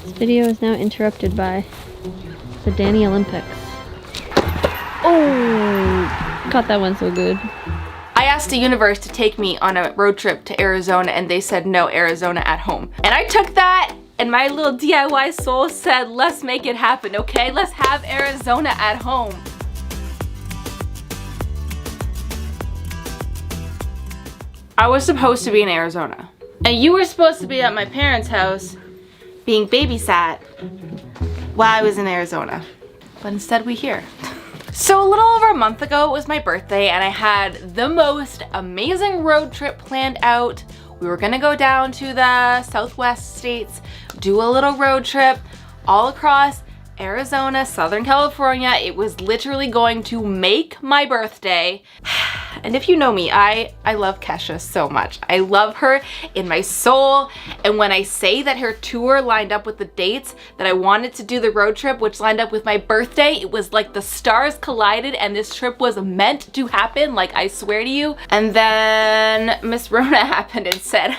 This video is now interrupted by the Danny Olympics. Oh, caught that one so good. I asked the universe to take me on a road trip to Arizona and they said no, Arizona at home. And I took that and my little DIY soul said, let's make it happen, okay? Let's have Arizona at home. I was supposed to be in Arizona. And you were supposed to be at my parents' house being babysat while I was in Arizona. But instead we here. So a little over a month ago, it was my birthday and I had the most amazing road trip planned out. We were gonna go down to the Southwest states, do a little road trip all across Arizona, Southern California. It was literally going to make my birthday. And if you know me, I love Kesha so much. I love her in my soul. And when I say that her tour lined up with the dates that I wanted to do the road trip, which lined up with my birthday, it was like the stars collided and this trip was meant to happen, like I swear to you. And then Miss Rona happened and said,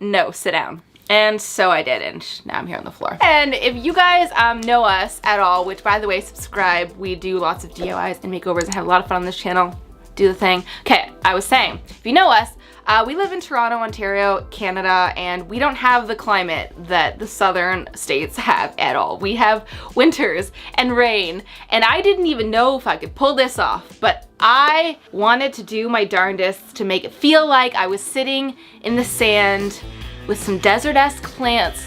no, sit down. And so I did, and now I'm here on the floor. And if you guys know us at all, which by the way, subscribe, we do lots of DIYs and makeovers and have a lot of fun on this channel. Do the thing. Okay, I was saying, if you know us, we live in Toronto, Ontario, Canada, and we don't have the climate that the southern states have at all. We have winters and rain, and I didn't even know if I could pull this off, but I wanted to do my darndest to make it feel like I was sitting in the sand with some desert-esque plants,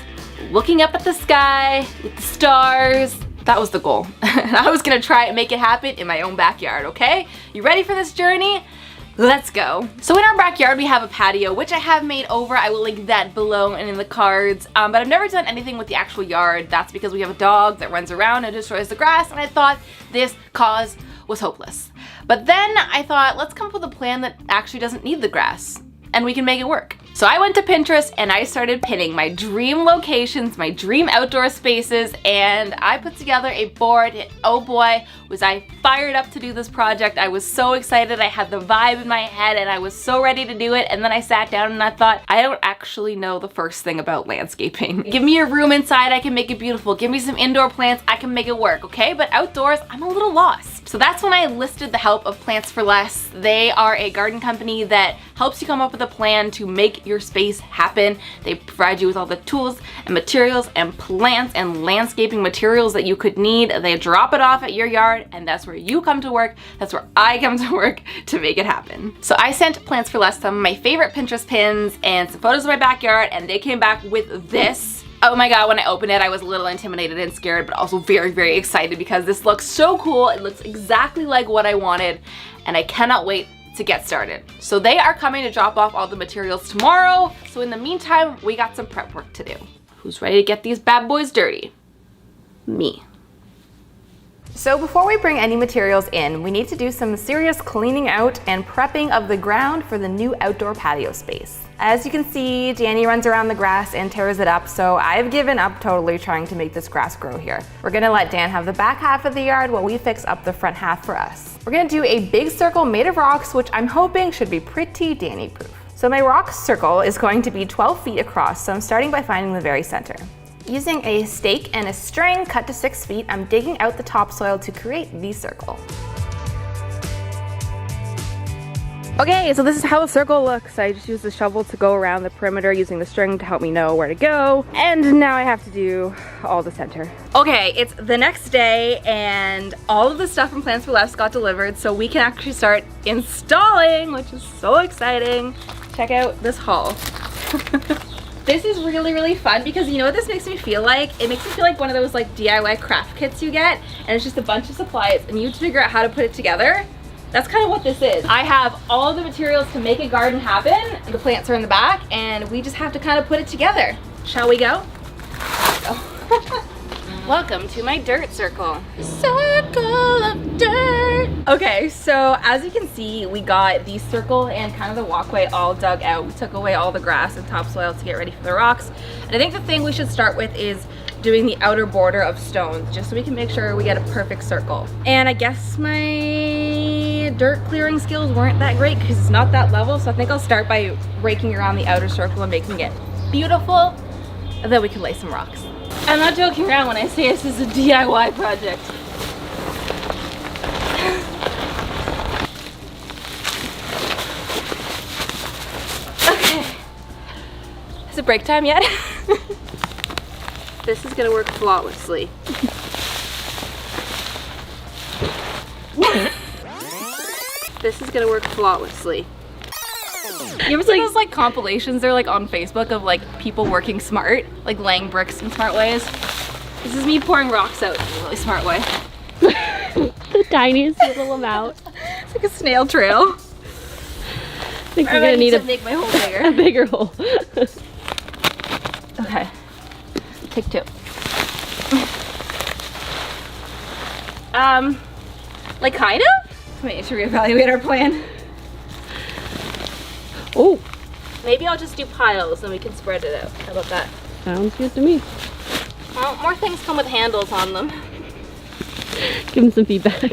looking up at the sky with the stars. That was the goal. I was gonna try and make it happen in my own backyard, okay? You ready for this journey? Let's go. So in our backyard, we have a patio, which I have made over. I will link that below and in the cards. But I've never done anything with the actual yard. That's because we have a dog that runs around and destroys the grass, and I thought this cause was hopeless. But then I thought, let's come up with a plan that actually doesn't need the grass, and we can make it work. So I went to Pinterest and I started pinning my dream locations, my dream outdoor spaces, and I put together a board. And oh boy, was I fired up to do this project. I was so excited. I had the vibe in my head and I was so ready to do it. And then I sat down and I thought, I don't actually know the first thing about landscaping. Give me a room inside, I can make it beautiful. Give me some indoor plants, I can make it work, okay? But outdoors, I'm a little lost. So that's when I enlisted the help of Plants for Less. They are a garden company that helps you come up with a plan to make your space happen. They provide you with all the tools and materials and plants and landscaping materials that you could need. They drop it off at your yard, and that's where you come to work. That's where I come to work to make it happen. So I sent Plants for Less some of my favorite Pinterest pins and some photos of my backyard, and they came back with this. Oh my god, when I opened it, I was a little intimidated and scared, but also very, very excited because this looks so cool. It looks exactly like what I wanted, and I cannot wait to get started. So they are coming to drop off all the materials tomorrow. So in the meantime, we got some prep work to do. Who's ready to get these bad boys dirty? Me. So before we bring any materials in, we need to do some serious cleaning out and prepping of the ground for the new outdoor patio space. As you can see, Danny runs around the grass and tears it up, so I've given up totally trying to make this grass grow here. We're gonna let Dan have the back half of the yard while we fix up the front half for us. We're gonna do a big circle made of rocks, which I'm hoping should be pretty Danny-proof. So my rock circle is going to be 12 feet across, so I'm starting by finding the very center. Using a stake and a string cut to 6 feet, I'm digging out the topsoil to create the circle. Okay, so this is how the circle looks. I just used the shovel to go around the perimeter using the string to help me know where to go. And now I have to do all the center. Okay, it's the next day and all of the stuff from Plants for Less got delivered, so we can actually start installing, which is so exciting. Check out this haul. This is really, really fun because you know what this makes me feel like? It makes me feel like one of those like DIY craft kits you get, and it's just a bunch of supplies and you have to figure out how to put it together. That's kind of what this is. I have all the materials to make a garden happen. The plants are in the back and we just have to kind of put it together. Shall we go? Let's go. Welcome to my dirt circle. Circle of dirt. Okay, so as you can see, we got the circle and kind of the walkway all dug out. We took away all the grass and topsoil to get ready for the rocks. And I think the thing we should start with is doing the outer border of stones, just so we can make sure we get a perfect circle. And I guess my dirt clearing skills weren't that great because it's not that level, so I think I'll start by raking around the outer circle and making it beautiful, and then we can lay some rocks. I'm not joking around when I say this is a DIY project. Okay. Is it break time yet? This is gonna work flawlessly. This is gonna work flawlessly. You ever see those like compilations? They're like on Facebook of like people working smart, like laying bricks in smart ways. This is me pouring rocks out in a really smart way. The tiniest little amount. It's like a snail trail. I think we're gonna need to make my hole bigger. a bigger hole. Okay. Take two. Like kind of? Maybe I should reevaluate our plan. Oh, Maybe I'll just do piles and we can spread it out. How about that? sounds good to me. Well, more things come with handles on them. Give him some feedback.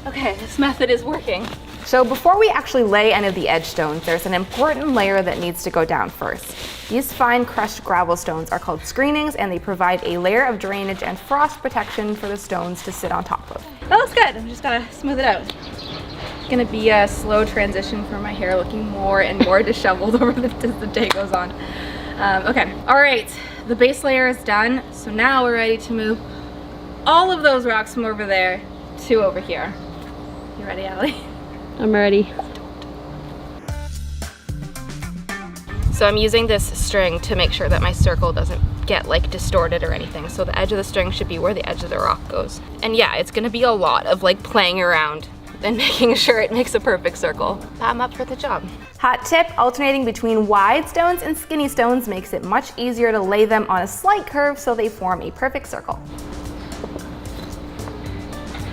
Okay, this method is working. So before we actually lay any of the edge stones, there's an important layer that needs to go down first. These fine crushed gravel stones are called screenings, and they provide a layer of drainage and frost protection for the stones to sit on top of. That looks good. I'm just gotta smooth it out. It's gonna be a slow transition for my hair looking more and more disheveled as the day goes on. Okay, all right, the base layer is done. So now we're ready to move all of those rocks from over there to over here. You ready, Allie? I'm ready. So I'm using this string to make sure that my circle doesn't get like distorted or anything. So the edge of the string should be where the edge of the rock goes. And yeah, it's gonna be a lot of like playing around and making sure it makes a perfect circle. But I'm up for the job. Hot tip, alternating between wide stones and skinny stones makes it much easier to lay them on a slight curve so they form a perfect circle.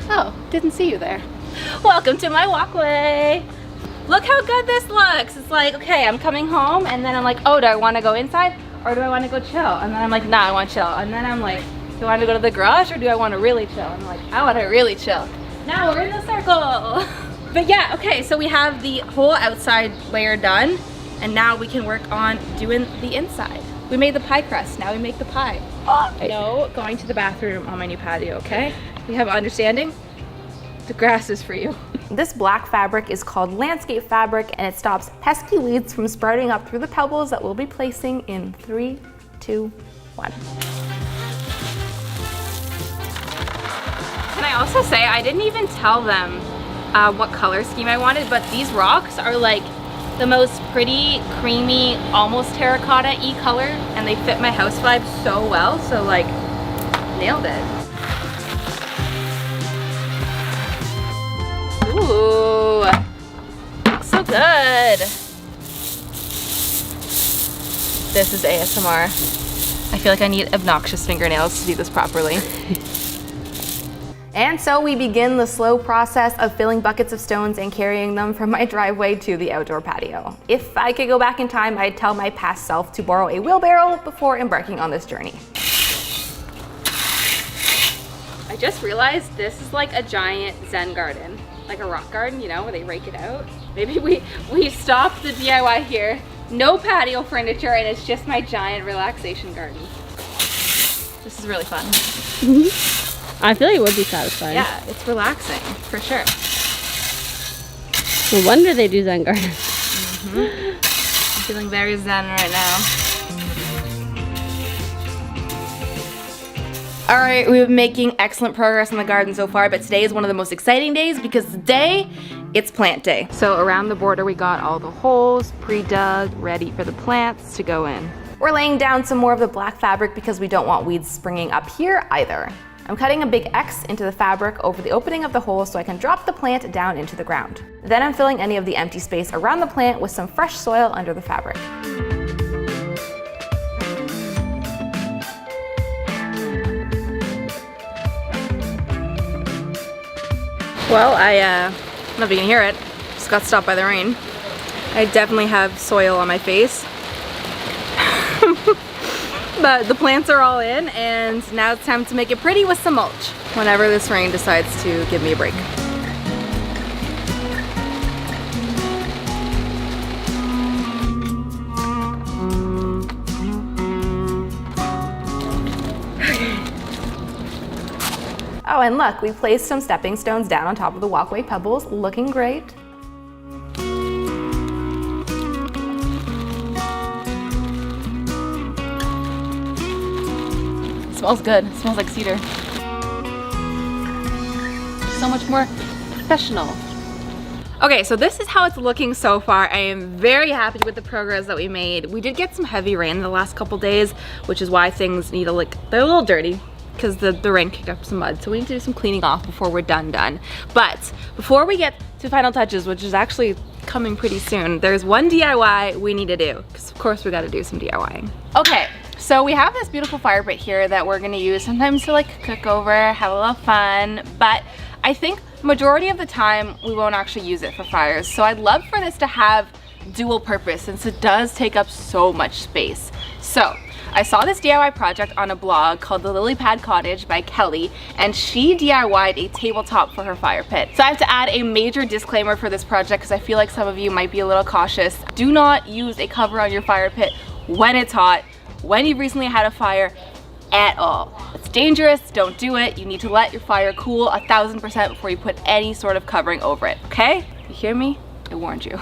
Oh, didn't see you there. Welcome to my walkway. Look how good this looks. It's like, okay, I'm coming home and then I'm like, oh, do I want to go inside or do I want to go chill? And then I'm like, nah, I want to chill. And then I'm like, do I want to go to the garage or do I want to really chill? And I'm like, I want to really chill. Now we're in the circle. But yeah, okay, so we have the whole outside layer done and now we can work on doing the inside. We made the pie crust, now we make the pie. Oh, no going to the bathroom on my new patio, okay? We have understanding? The grass is for you. This black fabric is called landscape fabric, and it stops pesky weeds from sprouting up through the pebbles that we'll be placing in 3, 2, 1. Can I also say, I didn't even tell them what color scheme I wanted, but these rocks are like the most pretty, creamy, almost terracotta-y color, and they fit my house vibe so well, so like, nailed it. Ooh, looks so good. This is ASMR. I feel like I need obnoxious fingernails to do this properly. And so we begin the slow process of filling buckets of stones and carrying them from my driveway to the outdoor patio. If I could go back in time, I'd tell my past self to borrow a wheelbarrow before embarking on this journey. I just realized this is like a giant Zen garden. Like a rock garden, you know, where they rake it out. Maybe we stop the DIY here. No patio furniture, and it's just my giant relaxation garden. This is really fun. I feel like it would be satisfying. Yeah, it's relaxing, for sure. No wonder they do Zen gardens. I'm feeling very Zen right now. All right, we've been making excellent progress in the garden so far, but today is one of the most exciting days because today, it's plant day. So around the border, we got all the holes pre-dug, ready for the plants to go in. We're laying down some more of the black fabric because we don't want weeds springing up here either. I'm cutting a big X into the fabric over the opening of the hole so I can drop the plant down into the ground. Then I'm filling any of the empty space around the plant with some fresh soil under the fabric. Well, I don't know if you can hear it, just got stopped by the rain. I definitely have soil on my face. But the plants are all in, and now it's time to make it pretty with some mulch whenever this rain decides to give me a break. Oh, and look, we placed some stepping stones down on top of the walkway pebbles, looking great. It smells good. It smells like cedar. So much more professional. Okay, so this is how it's looking so far. I am very happy with the progress that we made. We did get some heavy rain in the last couple days, which is why things need to they're a little dirty because the rain kicked up some mud. So we need to do some cleaning off before we're done. But before we get to final touches, which is actually coming pretty soon, there's one DIY we need to do, because of course we got to do some DIYing. Okay. So we have this beautiful fire pit here that we're gonna use sometimes to cook over, have a little fun, but I think majority of the time we won't actually use it for fires. So I'd love for this to have dual purpose since it does take up so much space. So I saw this DIY project on a blog called The Lily Pad Cottage by Kelly, and she DIY'd a tabletop for her fire pit. So I have to add a major disclaimer for this project because I feel like some of you might be a little cautious. Do not use a cover on your fire pit when it's hot, when you've recently had a fire at all. It's dangerous, don't do it. You need to let your fire cool 1000% before you put any sort of covering over it, okay? You hear me? I warned you.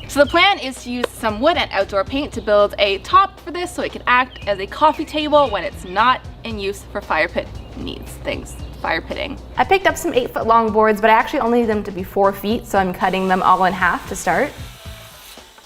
So the plan is to use some wood and outdoor paint to build a top for this so it can act as a coffee table when it's not in use for fire pit needs, fire pitting. I picked up some 8-foot long boards, but I actually only need them to be 4 feet, so I'm cutting them all in half to start.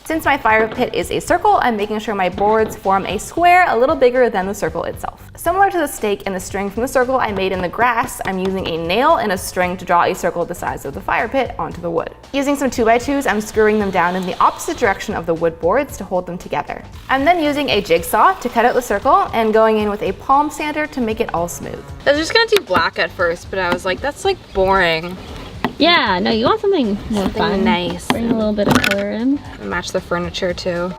Since my fire pit is a circle, I'm making sure my boards form a square a little bigger than the circle itself. Similar to the stake and the string from the circle I made in the grass, I'm using a nail and a string to draw a circle the size of the fire pit onto the wood. Using some 2x2s, I'm screwing them down in the opposite direction of the wood boards to hold them together. I'm then using a jigsaw to cut out the circle and going in with a palm sander to make it all smooth. I was just gonna do black at first, but I was like, that's boring. Yeah, no, you want something more fun. Nice. Bring a little bit of color in. Match the furniture too.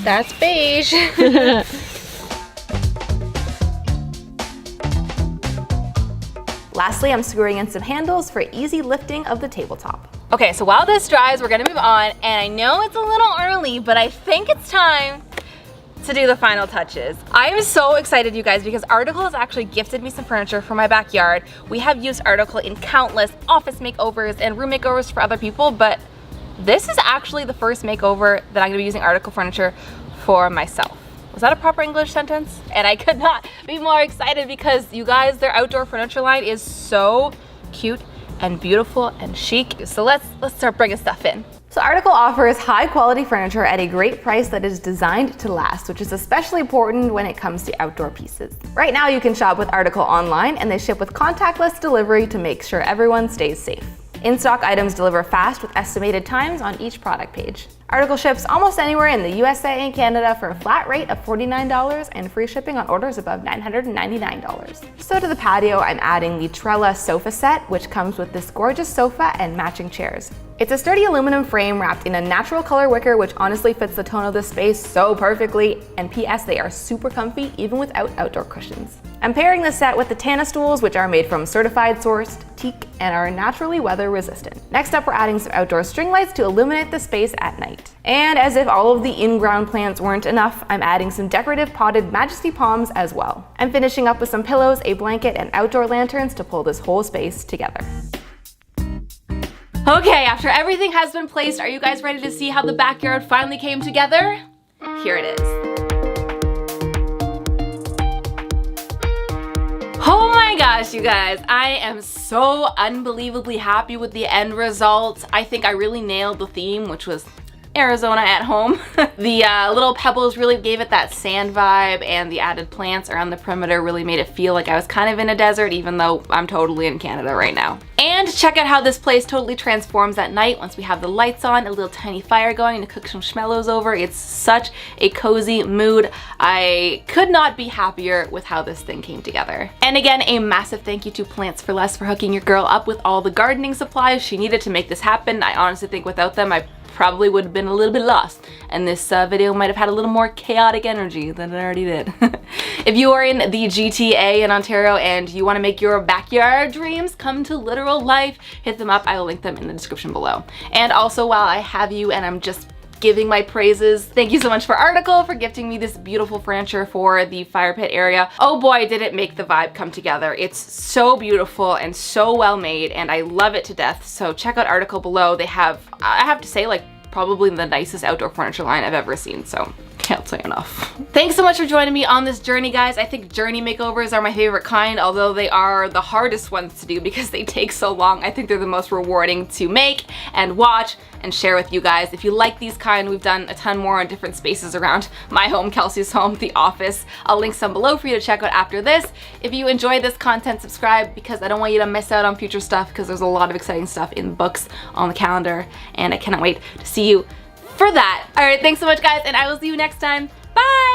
That's beige. Lastly, I'm screwing in some handles for easy lifting of the tabletop. Okay, so while this dries, we're gonna move on, and I know it's a little early, but I think it's time to do the final touches. I am so excited, you guys, because Article has actually gifted me some furniture for my backyard. We have used Article in countless office makeovers and room makeovers for other people, but this is actually the first makeover that I'm gonna be using Article furniture for myself. Was that a proper English sentence? And I could not be more excited because, you guys, their outdoor furniture line is so cute and beautiful and chic. So let's start bringing stuff in. So Article offers high quality furniture at a great price that is designed to last, which is especially important when it comes to outdoor pieces. Right now you can shop with Article online, and they ship with contactless delivery to make sure everyone stays safe. In-stock items deliver fast with estimated times on each product page. Article ships almost anywhere in the USA and Canada for a flat rate of $49 and free shipping on orders above $999. So to the patio, I'm adding the Trella sofa set, which comes with this gorgeous sofa and matching chairs. It's a sturdy aluminum frame wrapped in a natural color wicker, which honestly fits the tone of the space so perfectly, and PS, they are super comfy even without outdoor cushions. I'm pairing this set with the Tana stools, which are made from certified sourced teak and are naturally weather resistant. Next up, we're adding some outdoor string lights to illuminate the space at night. And as if all of the in-ground plants weren't enough, I'm adding some decorative potted majesty palms as well. I'm finishing up with some pillows, a blanket, and outdoor lanterns to pull this whole space together. Okay, after everything has been placed, are you guys ready to see how the backyard finally came together? Here it is. Oh my gosh, you guys, I am so unbelievably happy with the end result. I think I really nailed the theme, which was Arizona at home. The little pebbles really gave it that sand vibe, and the added plants around the perimeter really made it feel like I was kind of in a desert, even though I'm totally in Canada right now. And check out how this place totally transforms at night once we have the lights on, a little tiny fire going to cook some schmellows over. It's such a cozy mood. I could not be happier with how this thing came together. And again, a massive thank you to Plants for Less for hooking your girl up with all the gardening supplies she needed to make this happen. I honestly think without them, I probably would have been a little bit lost, and this video might have had a little more chaotic energy than it already did. If you are in the GTA in Ontario and you want to make your backyard dreams come to literal life, hit them up. I will link them in the description below. And also, while I have you and I'm just giving my praises. Thank you so much for Article for gifting me this beautiful furniture for the fire pit area. Oh boy, did it make the vibe come together. It's so beautiful and so well made, and I love it to death. So check out Article below. They have, I have to say, like probably the nicest outdoor furniture line I've ever seen. So can't say enough. Thanks so much for joining me on this journey, guys. I think journey makeovers are my favorite kind, although they are the hardest ones to do because they take so long. I think they're the most rewarding to make and watch and share with you guys. If you like these kind, we've done a ton more on different spaces around my home, Kelsey's home, the office. I'll link some below for you to check out after this. If you enjoy this content, subscribe because I don't want you to miss out on future stuff because there's a lot of exciting stuff in books on the calendar, and I cannot wait to see you for that. All right, thanks so much, guys, and I will see you next time. Bye!